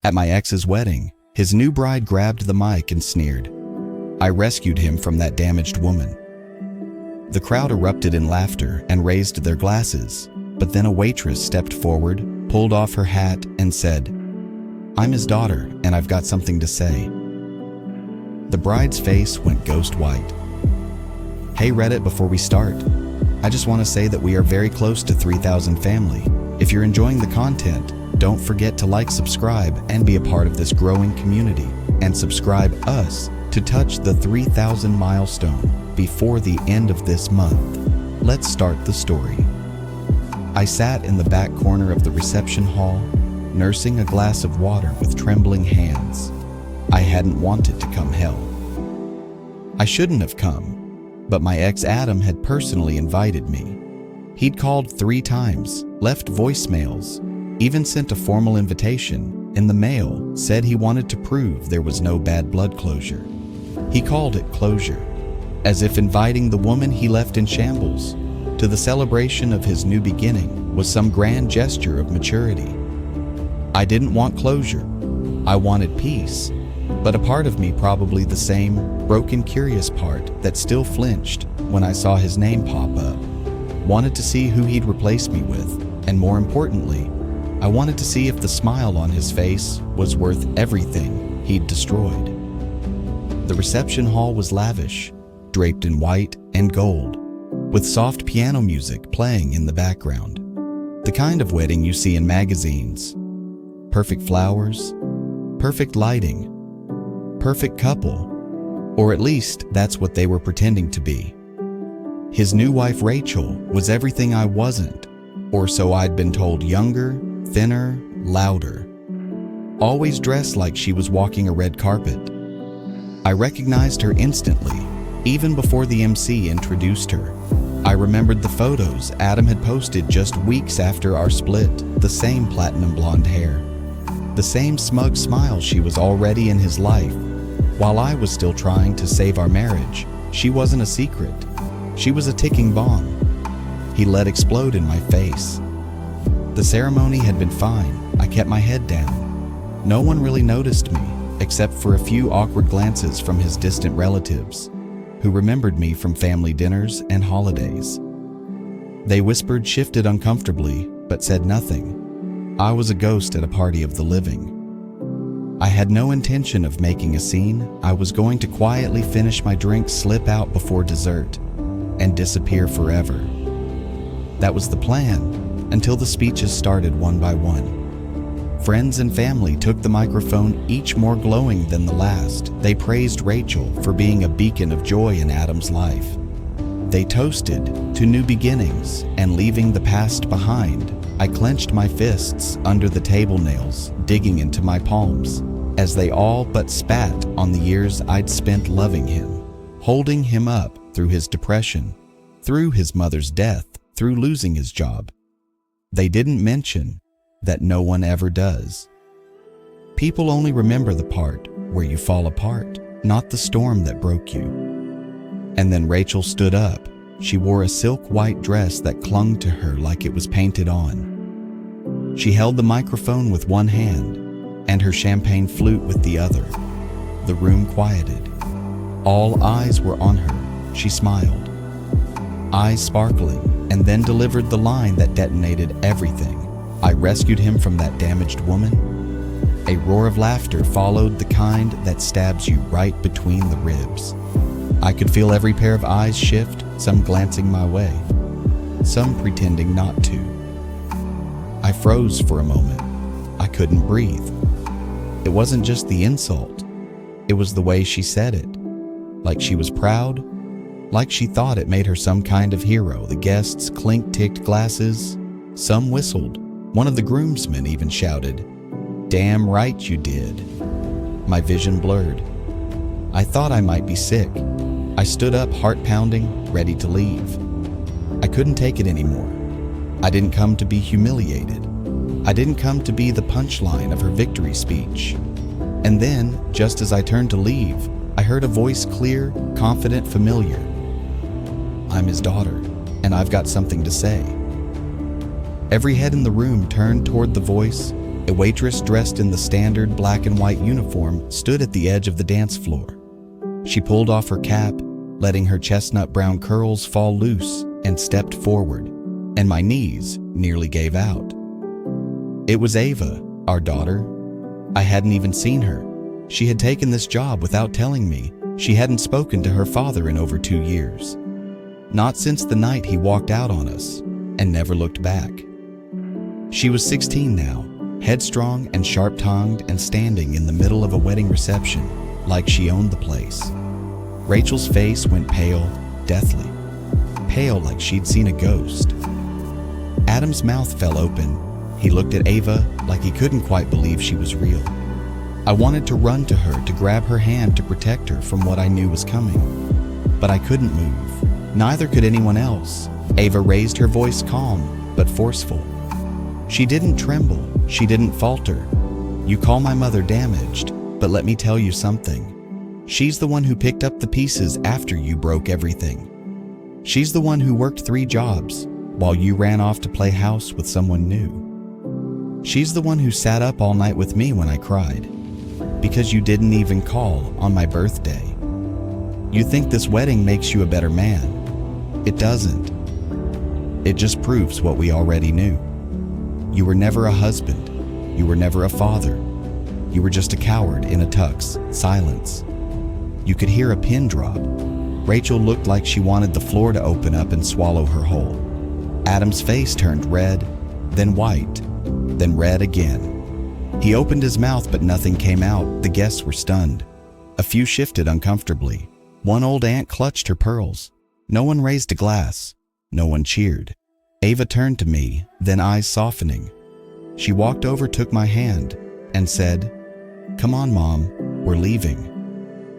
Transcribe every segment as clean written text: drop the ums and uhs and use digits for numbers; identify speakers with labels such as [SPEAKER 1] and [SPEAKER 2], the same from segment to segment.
[SPEAKER 1] At my ex's wedding, his new bride grabbed the mic and sneered. I rescued him from that damaged woman. The crowd erupted in laughter and raised their glasses, but then a waitress stepped forward, pulled off her hat, and said, "I'm his daughter, and I've got something to say." The bride's face went ghost white. Hey Reddit, before we start, I just want to say that we are very close to 3,000 family. If you're enjoying the content, don't forget to like, subscribe, and be a part of this growing community, and subscribe us to touch the 3,000 milestone before the end of this month. Let's start the story. I sat in the back corner of the reception hall, nursing a glass of water with trembling hands. I hadn't wanted to come hell. I shouldn't have come, but my ex Adam had personally invited me. He'd called 3 times, left voicemails, even sent a formal invitation. In the mail, said he wanted to prove there was no bad blood closure. He called it closure, as if inviting the woman he left in shambles to the celebration of his new beginning was some grand gesture of maturity. I didn't want closure. I wanted peace, but a part of me, probably the same broken, curious part that still flinched when I saw his name pop up, wanted to see who he'd replace me with, and more importantly, I wanted to see if the smile on his face was worth everything he'd destroyed. The reception hall was lavish, draped in white and gold, with soft piano music playing in the background. The kind of wedding you see in magazines. Perfect flowers, perfect lighting, perfect couple, or at least that's what they were pretending to be. His new wife Rachel was everything I wasn't, or so I'd been told. Younger, thinner, louder. Always dressed like she was walking a red carpet. I recognized her instantly, even before the MC introduced her. I remembered the photos Adam had posted just weeks after our split, the same platinum blonde hair, the same smug smile. She was already in his life. While I was still trying to save our marriage, she wasn't a secret. She was a ticking bomb. He let explode in my face. The ceremony had been fine. I kept my head down. No one really noticed me, except for a few awkward glances from his distant relatives, who remembered me from family dinners and holidays. They whispered, shifted uncomfortably, but said nothing. I was a ghost at a party of the living. I had no intention of making a scene. I was going to quietly finish my drink, slip out before dessert, and disappear forever. That was the plan, until the speeches started one by one. Friends and family took the microphone, each more glowing than the last. They praised Rachel for being a beacon of joy in Adam's life. They toasted to new beginnings and leaving the past behind. I clenched my fists under the table nails, digging into my palms, as they all but spat on the years I'd spent loving him, holding him up through his depression, through his mother's death, through losing his job. They didn't mention that no one ever does. People only remember the part where you fall apart, not the storm that broke you. And then Rachel stood up. She wore a silk white dress that clung to her like it was painted on. She held the microphone with one hand and her champagne flute with the other. The room quieted. All eyes were on her. She smiled, eyes sparkling, and then delivered the line that detonated everything. I rescued him from that damaged woman. A roar of laughter followed, the kind that stabs you right between the ribs. I could feel every pair of eyes shift, some glancing my way, some pretending not to. I froze for a moment. I couldn't breathe. It wasn't just the insult. It was the way she said it. Like she was proud, like she thought it made her some kind of hero. The guests clink-ticked glasses. Some whistled. One of the groomsmen even shouted, "Damn right you did." My vision blurred. I thought I might be sick. I stood up, heart pounding, ready to leave. I couldn't take it anymore. I didn't come to be humiliated. I didn't come to be the punchline of her victory speech. And then, just as I turned to leave, I heard a voice, clear, confident, familiar. "I'm his daughter, and I've got something to say." Every head in the room turned toward the voice, A waitress dressed in the standard black and white uniform stood at the edge of the dance floor. She pulled off her cap, letting her chestnut brown curls fall loose, and stepped forward, and my knees nearly gave out. It was Ava, our daughter. I hadn't even seen her. She had taken this job without telling me. She hadn't spoken to her father in over 2 years. Not since the night he walked out on us, and never looked back. She was 16 now, headstrong and sharp-tongued and standing in the middle of a wedding reception, like she owned the place. Rachel's face went pale, deathly. Pale like she'd seen a ghost. Adam's mouth fell open. He looked at Ava like he couldn't quite believe she was real. I wanted to run to her to grab her hand to protect her from what I knew was coming. But I couldn't move. Neither could anyone else. Ava raised her voice calm, but forceful. She didn't tremble. She didn't falter. You call my mother damaged, but let me tell you something. She's the one who picked up the pieces after you broke everything. She's the one who worked 3 jobs while you ran off to play house with someone new. She's the one who sat up all night with me when I cried, because you didn't even call on my birthday. You think this wedding makes you a better man. It doesn't. It just proves what we already knew. You were never a husband. You were never a father. You were just a coward in a tux, silence. You could hear a pin drop. Rachel looked like she wanted the floor to open up and swallow her whole. Adam's face turned red, then white, then red again. He opened his mouth, but nothing came out. The guests were stunned. A few shifted uncomfortably. One old aunt clutched her pearls. No one raised a glass. No one cheered. Ava turned to me, then eyes softening. She walked over, took my hand, and said, "Come on, Mom, we're leaving."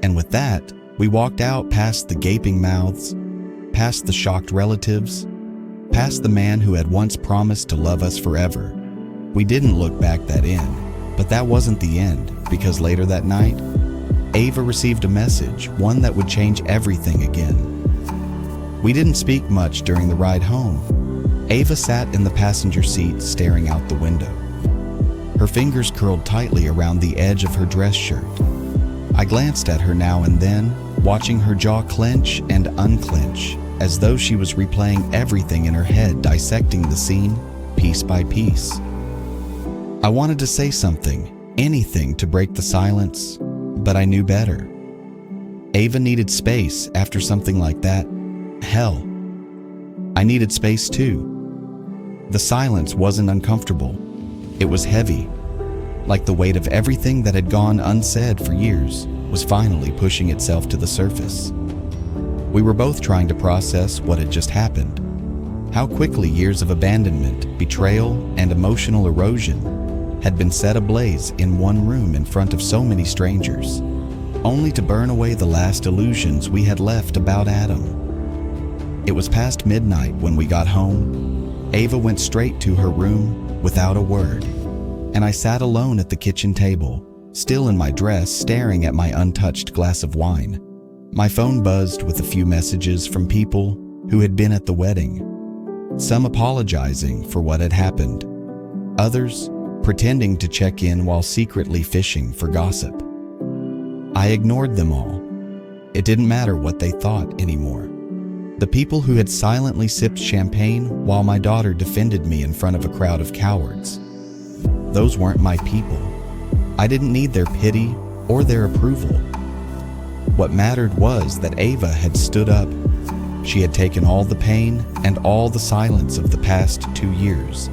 [SPEAKER 1] And with that, we walked out past the gaping mouths, past the shocked relatives, past the man who had once promised to love us forever. We didn't look back that in, but that wasn't the end, because later that night, Ava received a message, one that would change everything again. We didn't speak much during the ride home. Ava sat in the passenger seat staring out the window. Her fingers curled tightly around the edge of her dress shirt. I glanced at her now and then, watching her jaw clench and unclench, as though she was replaying everything in her head, dissecting the scene, piece by piece. I wanted to say something, anything to break the silence, but I knew better. Ava needed space after something like that. Hell, I needed space too. The silence wasn't uncomfortable. It was heavy, like the weight of everything that had gone unsaid for years was finally pushing itself to the surface. We were both trying to process what had just happened. How quickly years of abandonment, betrayal, and emotional erosion had been set ablaze in one room in front of so many strangers, only to burn away the last illusions we had left about Adam. It was past midnight when we got home. Ava went straight to her room without a word, and I sat alone at the kitchen table, still in my dress, staring at my untouched glass of wine. My phone buzzed with a few messages from people who had been at the wedding, some apologizing for what had happened, others pretending to check in while secretly fishing for gossip. I ignored them all. It didn't matter what they thought anymore. The people who had silently sipped champagne while my daughter defended me in front of a crowd of cowards. Those weren't my people. I didn't need their pity or their approval. What mattered was that Ava had stood up. She had taken all the pain and all the silence of the past 2 years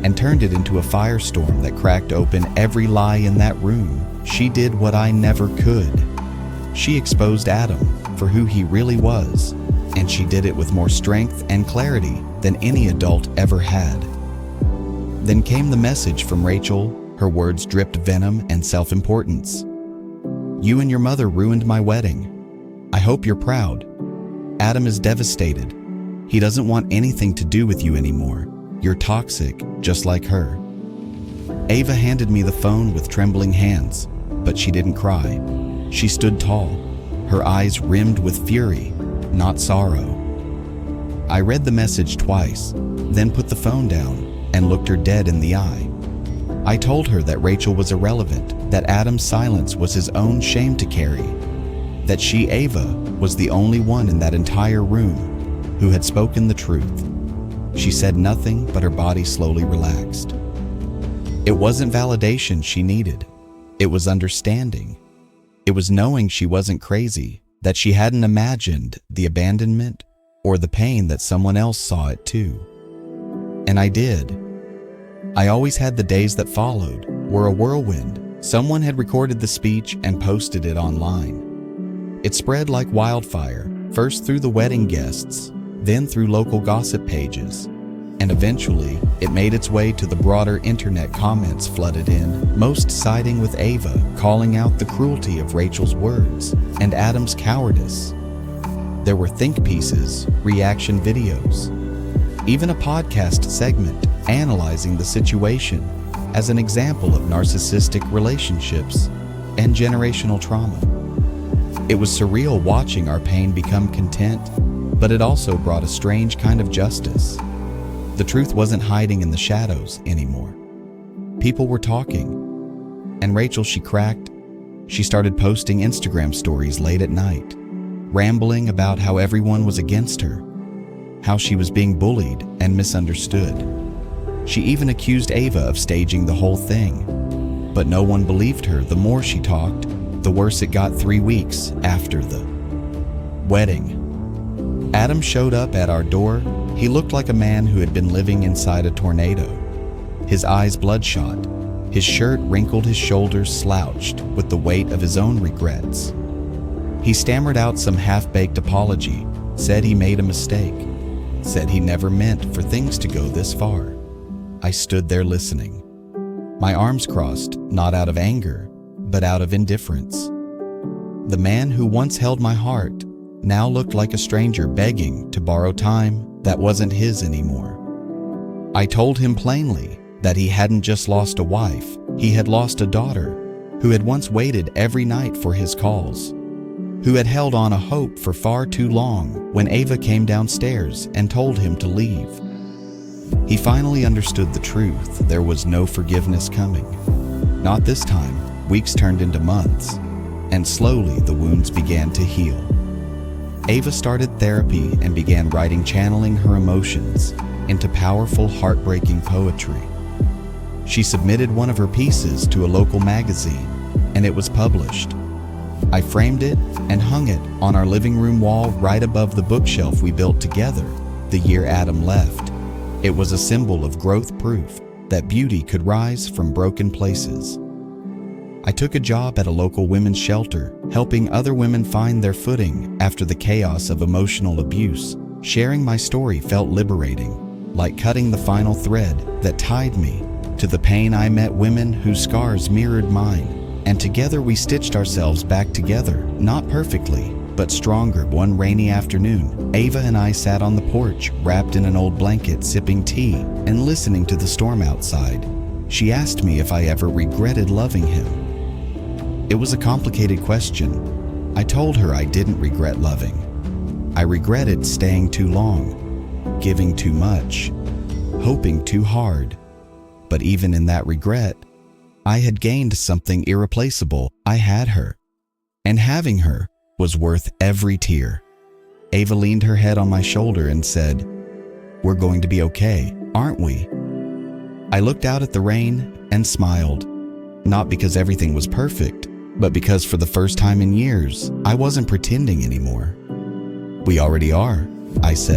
[SPEAKER 1] and turned it into a firestorm that cracked open every lie in that room. She did what I never could. She exposed Adam for who he really was, and she did it with more strength and clarity than any adult ever had. Then came the message from Rachel. Her words dripped venom and self-importance. "You and your mother ruined my wedding. I hope you're proud. Adam is devastated. He doesn't want anything to do with you anymore. You're toxic, just like her." Ava handed me the phone with trembling hands, but she didn't cry. She stood tall, her eyes rimmed with fury, not sorrow. I read the message twice, then put the phone down and looked her dead in the eye. I told her that Rachel was irrelevant, that Adam's silence was his own shame to carry, that she, Ava, was the only one in that entire room who had spoken the truth. She said nothing, but her body slowly relaxed. It wasn't validation she needed. It was understanding. It was knowing she wasn't crazy, that she hadn't imagined the abandonment or the pain that someone else saw it too. And I did. I always had the days that followed were a whirlwind. Someone had recorded the speech and posted it online. It spread like wildfire, first through the wedding guests, then through local gossip pages, and eventually it made its way to the broader internet. Comments flooded in, most siding with Ava, calling out the cruelty of Rachel's words and Adam's cowardice. There were think pieces, reaction videos, even a podcast segment analyzing the situation as an example of narcissistic relationships and generational trauma. It was surreal watching our pain become content, but it also brought a strange kind of justice. The truth wasn't hiding in the shadows anymore. People were talking. And Rachel, she cracked. She started posting Instagram stories late at night, rambling about how everyone was against her, how she was being bullied and misunderstood. She even accused Ava of staging the whole thing, but no one believed her. The more she talked, the worse it got. 3 weeks after the wedding, Adam showed up at our door. He looked like a man who had been living inside a tornado. His eyes bloodshot, his shirt wrinkled, his shoulders slouched with the weight of his own regrets. He stammered out some half-baked apology, said he made a mistake, said he never meant for things to go this far. I stood there listening, my arms crossed, not out of anger, but out of indifference. The man who once held my heart now looked like a stranger begging to borrow time that wasn't his anymore. I told him plainly that he hadn't just lost a wife, he had lost a daughter who had once waited every night for his calls, who had held on a hope for far too long when Ava came downstairs and told him to leave. He finally understood the truth. There was no forgiveness coming. Not this time. Weeks turned into months, and slowly the wounds began to heal. Ava started therapy and began writing, channeling her emotions into powerful, heartbreaking poetry. She submitted one of her pieces to a local magazine, and it was published. I framed it and hung it on our living room wall right above the bookshelf we built together the year Adam left. It was a symbol of growth, proof that beauty could rise from broken places. I took a job at a local women's shelter, helping other women find their footing after the chaos of emotional abuse. Sharing my story felt liberating, like cutting the final thread that tied me to the pain. I met women whose scars mirrored mine, and together we stitched ourselves back together, not perfectly, but stronger. One rainy afternoon, Ava and I sat on the porch, wrapped in an old blanket, sipping tea and listening to the storm outside. She asked me if I ever regretted loving him. It was a complicated question. I told her I didn't regret loving. I regretted staying too long, giving too much, hoping too hard. But even in that regret, I had gained something irreplaceable. I had her, and having her was worth every tear. Ava leaned her head on my shoulder and said, "We're going to be okay, aren't we?" I looked out at the rain and smiled, not because everything was perfect, but because for the first time in years, I wasn't pretending anymore. "We already are," I said.